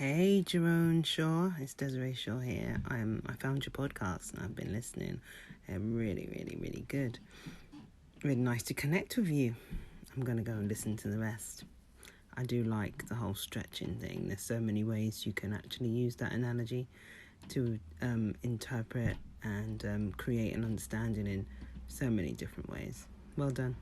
Hey Jerome Shaw, it's Desiree Shaw here. I found your podcast and I've been listening. Really good. Really nice to connect with you. I'm going to go and listen to the rest. I do like the whole stretching thing. There's so many ways you can actually use that analogy to interpret and create an understanding in so many different ways. Well done.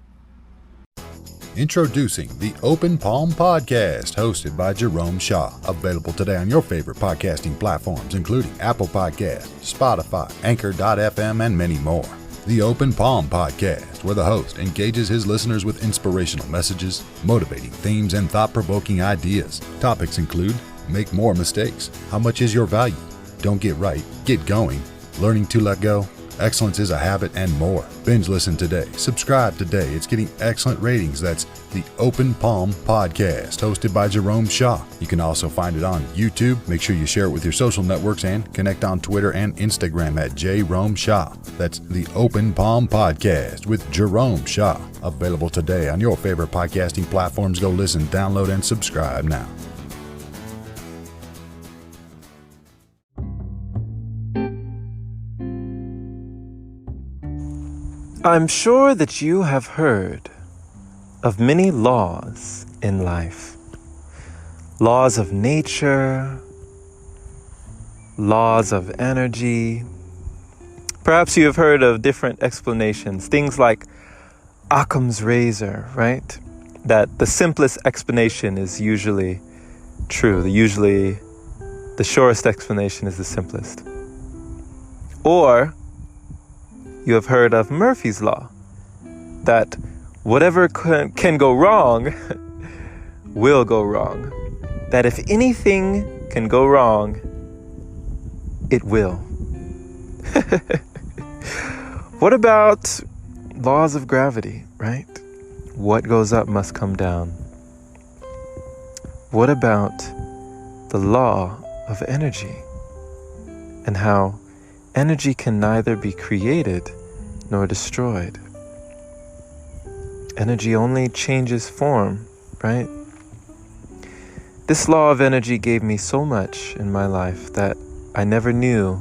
Introducing the Open Palm Podcast, hosted by Jerome Shaw. Available today on your favorite podcasting platforms, including Apple Podcasts, Spotify, Anchor.fm, and many more. The Open Palm Podcast, where the host engages his listeners with inspirational messages, motivating themes, and thought-provoking ideas. Topics include: make more mistakes, how much is your value, don't get right, get going, learning to let go, excellence is a habit, and more. Binge listen today. Subscribe today. It's getting excellent ratings. That's the Open Palm Podcast, hosted by Jerome Shaw. You can also find it on YouTube. Make sure you share it with your social networks and connect on Twitter and Instagram at Jerome Shaw. That's the Open Palm Podcast with Jerome Shaw. Available today on your favorite podcasting platforms. Go listen, download, and subscribe now. I'm sure that you have heard of many laws in life. Laws of nature, laws of energy. Perhaps you have heard of different explanations. Things like Occam's razor, right? That the simplest explanation is usually true. Usually the shortest explanation is the simplest. Or you have heard of Murphy's Law, that whatever can go wrong will go wrong. That if anything can go wrong, it will. What about laws of gravity, right? What goes up must come down. What about the law of energy and how energy can neither be created nor destroyed? Energy only changes form, right? This law of energy gave me so much in my life that I never knew.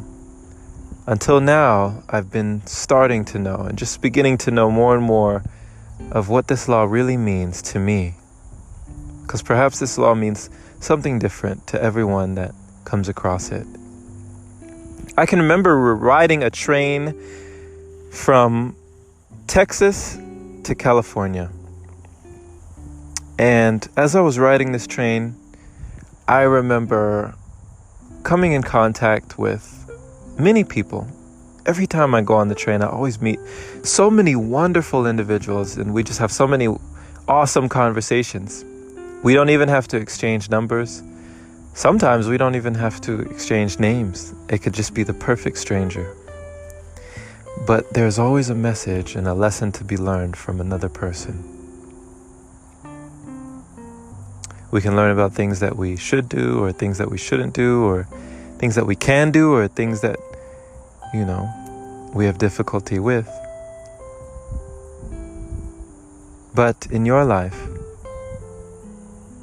Until now, I've been starting to know and just beginning to know more and more of what this law really means to me. Because perhaps this law means something different to everyone that comes across it. I can remember riding a train from Texas to California. And as I was riding this train, I remember coming in contact with many people. Every time I go on the train, I always meet so many wonderful individuals, and we just have so many awesome conversations. We don't even have to exchange numbers. Sometimes we don't even have to exchange names. It could just be the perfect stranger. But there's always a message and a lesson to be learned from another person. We can learn about things that we should do or things that we shouldn't do or things that we can do or things that, we have difficulty with. But in your life,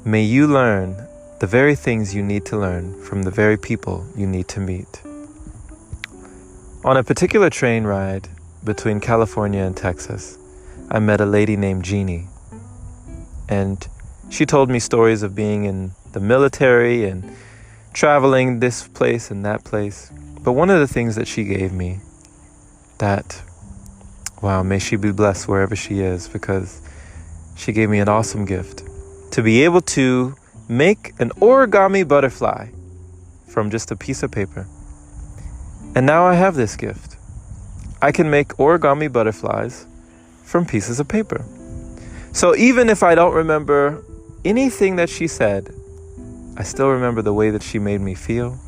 may you learn the very things you need to learn from the very people you need to meet. On a particular train ride between California and Texas, I met a lady named Jeannie. And she told me stories of being in the military and traveling this place and that place. But one of the things that she gave me that, wow, may she be blessed wherever she is, because she gave me an awesome gift. To be able to make an origami butterfly from just a piece of paper. And now I have this gift. I can make origami butterflies from pieces of paper. So even if I don't remember anything that she said, I still remember the way that she made me feel.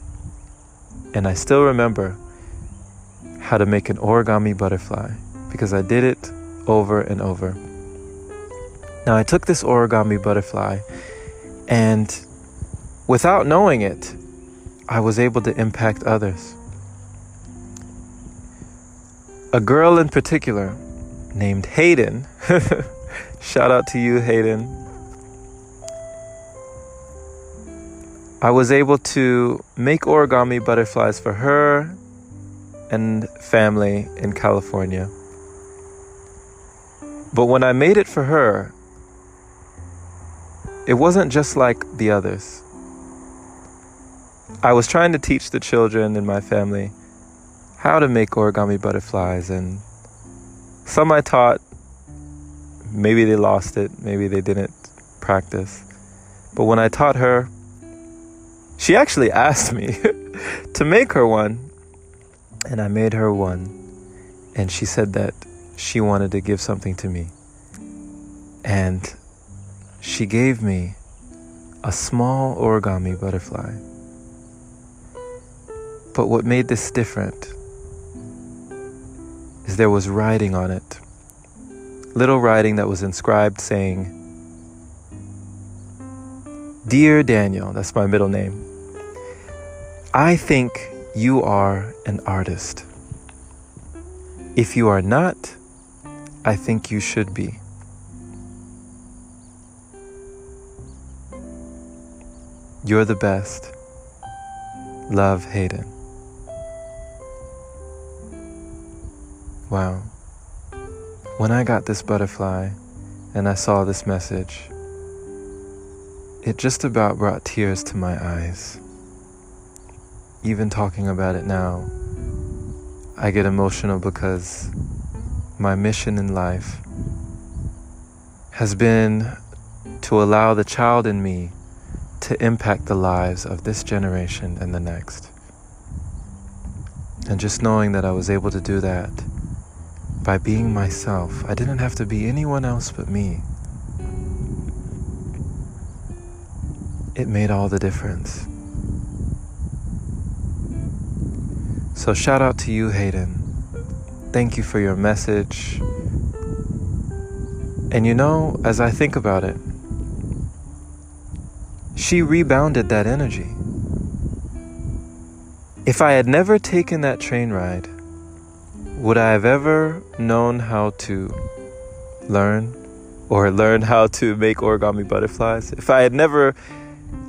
And I still remember how to make an origami butterfly because I did it over and over. Now I took this origami butterfly, and without knowing it, I was able to impact others. A girl in particular named Hayden, shout out to you, Hayden. I was able to make origami butterflies for her and family in California. But when I made it for her, it wasn't just like the others. I was trying to teach the children in my family how to make origami butterflies, and some I taught, maybe they lost it, maybe they didn't practice. But when I taught her, she actually asked me to make her one, and I made her one, and she said that she wanted to give something to me. And she gave me a small origami butterfly. But what made this different is there was writing on it. Little writing that was inscribed saying, "Dear Daniel," that's my middle name, "I think you are an artist. If you are not, I think you should be. You're the best. Love, Hayden." Wow. When I got this butterfly and I saw this message, it just about brought tears to my eyes. Even talking about it now, I get emotional because my mission in life has been to allow the child in me to impact the lives of this generation and the next. And just knowing that I was able to do that by being myself, I didn't have to be anyone else but me. It made all the difference. So shout out to you, Hayden. Thank you for your message. And you know, as I think about it, she rebounded that energy. If I had never taken that train ride, would I have ever known how to learn how to make origami butterflies? If I had never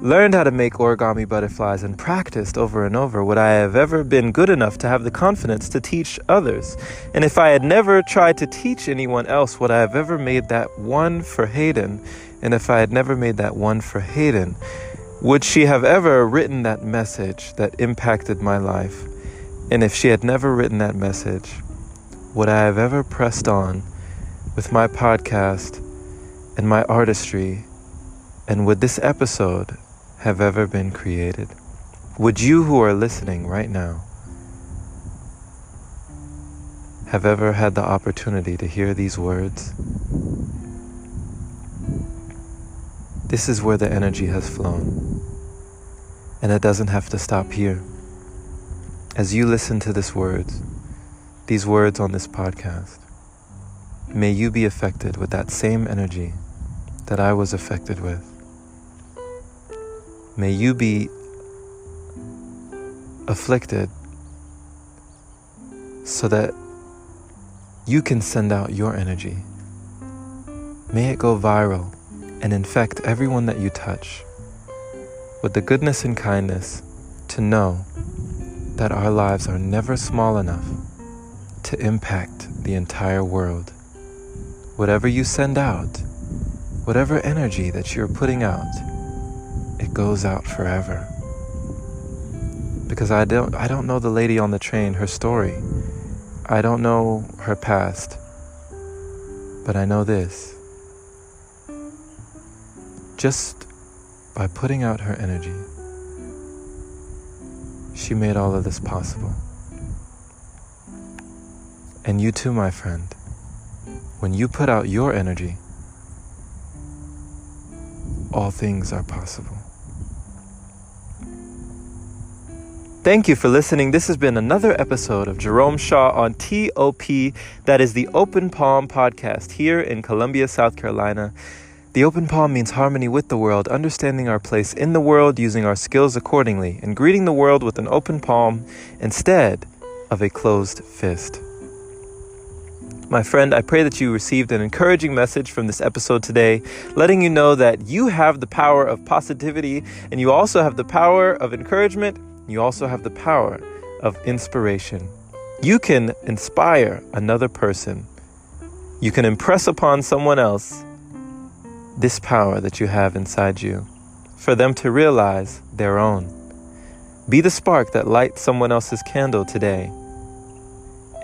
learned how to make origami butterflies and practiced over and over, would I have ever been good enough to have the confidence to teach others? And if I had never tried to teach anyone else, would I have ever made that one for Hayden? And if I had never made that one for Hayden, would she have ever written that message that impacted my life? And if she had never written that message, would I have ever pressed on with my podcast and my artistry? And would this episode have ever been created? Would you who are listening right now have ever had the opportunity to hear these words? This is where the energy has flown. And it doesn't have to stop here. As you listen to these words on this podcast, may you be affected with that same energy that I was affected with. May you be afflicted so that you can send out your energy. May it go viral and infect everyone that you touch with the goodness and kindness to know that our lives are never small enough to impact the entire world. Whatever you send out, whatever energy that you're putting out, it goes out forever. Because I don't know the lady on the train, her story. I don't know her past. But I know this. Just by putting out her energy, she made all of this possible. And you too, my friend, when you put out your energy, all things are possible. Thank you for listening. This has been another episode of Jerome Shaw on TOP, that is the Open Palm Podcast here in Columbia, South Carolina. The open palm means harmony with the world, understanding our place in the world, using our skills accordingly, and greeting the world with an open palm instead of a closed fist. My friend, I pray that you received an encouraging message from this episode today, letting you know that you have the power of positivity, and you also have the power of encouragement. You also have the power of inspiration. You can inspire another person. You can impress upon someone else this power that you have inside you for them to realize their own. Be the spark that lights someone else's candle today.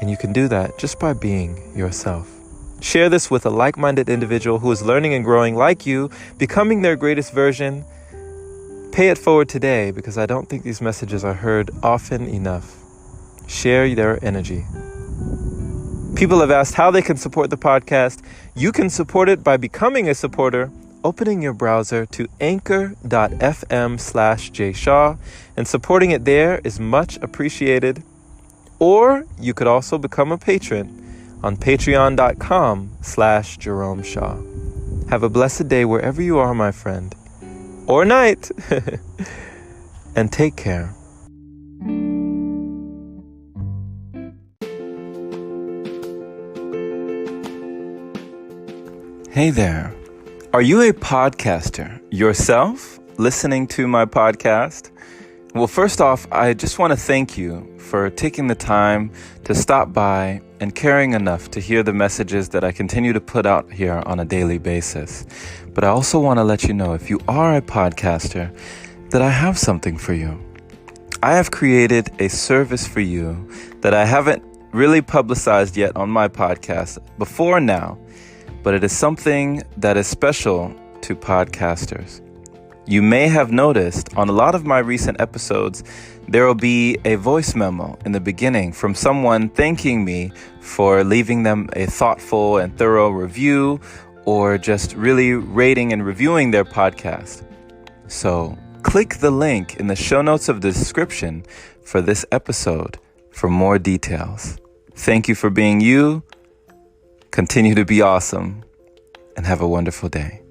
And you can do that just by being yourself. Share this with a like-minded individual who is learning and growing like you, becoming their greatest version. Pay it forward today, because I don't think these messages are heard often enough. Share their energy. People have asked how they can support the podcast. You can support it by becoming a supporter, opening your browser to anchor.fm/jshaw, and supporting it there is much appreciated. Or you could also become a patron on patreon.com/Jerome Shaw. Have a blessed day wherever you are, my friend. Or night. And take care. Hey there. Are you a podcaster yourself, listening to my podcast? Well, first off, I just want to thank you for taking the time to stop by and caring enough to hear the messages that I continue to put out here on a daily basis. But I also want to let you know, if you are a podcaster, that I have something for you. I have created a service for you that I haven't really publicized yet on my podcast before now, but it is something that is special to podcasters. You may have noticed on a lot of my recent episodes, there will be a voice memo in the beginning from someone thanking me for leaving them a thoughtful and thorough review, or just really rating and reviewing their podcast. So click the link in the show notes of the description for this episode for more details. Thank you for being you. Continue to be awesome, and have a wonderful day.